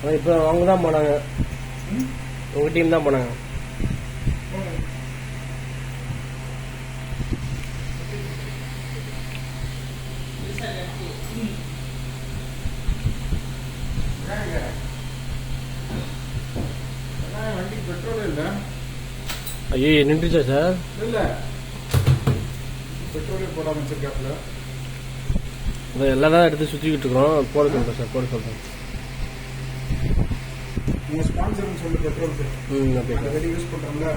இப்போ அவங்க தான் போனாங்க, உங்கள் டீம் தான் போனாங்க. வண்டிக்கு பெட்ரோல் இல்லை. ஐயோ நின்றுச்சா சார்? இல்லை, பெட்ரோலே போடாமல் வச்சிருக்காப்புல. அதை எல்லாம் தான் எடுத்து சுற்றிக்கிட்டு இருக்கிறோம். போட சொல்கிறேன் சார், போட சொல்கிறேன். உங்கள் ஸ்பான்சர்னு சொல்லி பெட்ரோலுக்கு ஓகே சார். வெளியே யூஸ் பண்ணுறோம்ல.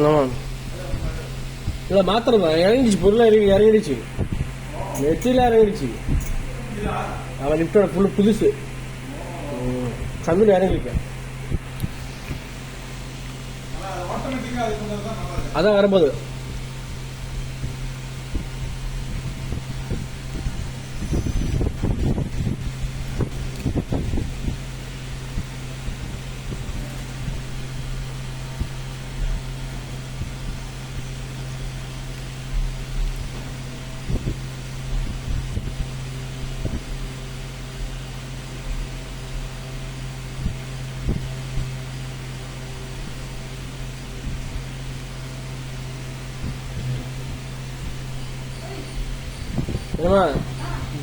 ஆமாம். இல்லை மாத்திரம் இறங்கிடுச்சு, பொருளாக இறங்கிடுச்சு, நெத்தியில் இறங்கிடுச்சு. அவன் லிஃப்டோட ஃபுல்லு புதுசு சந்தில் இறங்கிருக்கேன். அதான் வரும்போது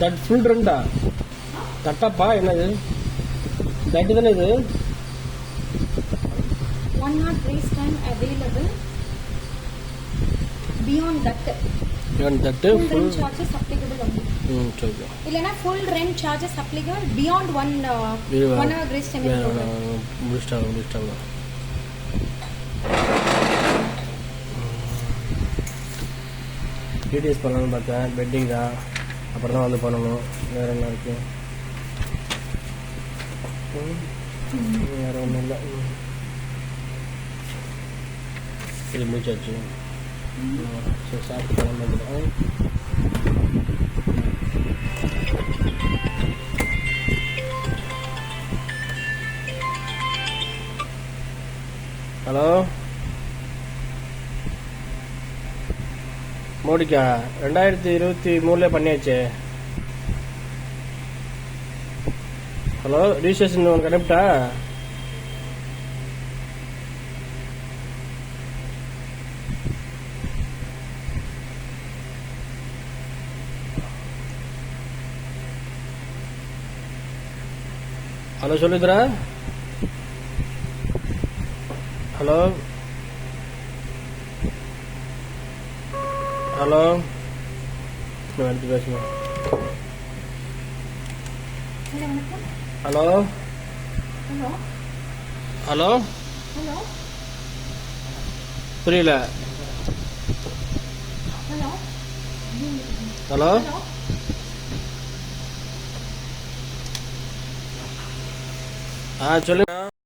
தட் ஃபுல் ரெண்டா தட்டாப்பா? என்னது தட்டு தானே இது? 1 hour grace time available. Beyond that, full rent charges applicable only. சரி. இல்லைன்னா full rent charges applicable beyond 1 hour grace time. முடிச்சிட்டாங்க. டிடிஎஸ் பண்ணலான்னு பார்த்தேன், பெட்டிங் தான், அப்புறம் தான் வந்து பண்ணணும். வேறு என்ன இருக்கு? வேறு ஒன்றும் இல்லை. இது முடிச்சாச்சு. சரி, சாப்பிட்டு கிளம்பி. ஹலோ மோடிக்கா, 2023 பண்ணியாச்சு. ஹலோ, ரிஜிஸ்ட்ரேஷன் உனக்கு அனுப்பிட்டா? ஹலோ சொல்லுதுரா. ஹலோ ஹலோ, எடுத்து பேசுங்க. ஹலோ ஹலோ, புரியல. ஹலோ சொல்லுங்க.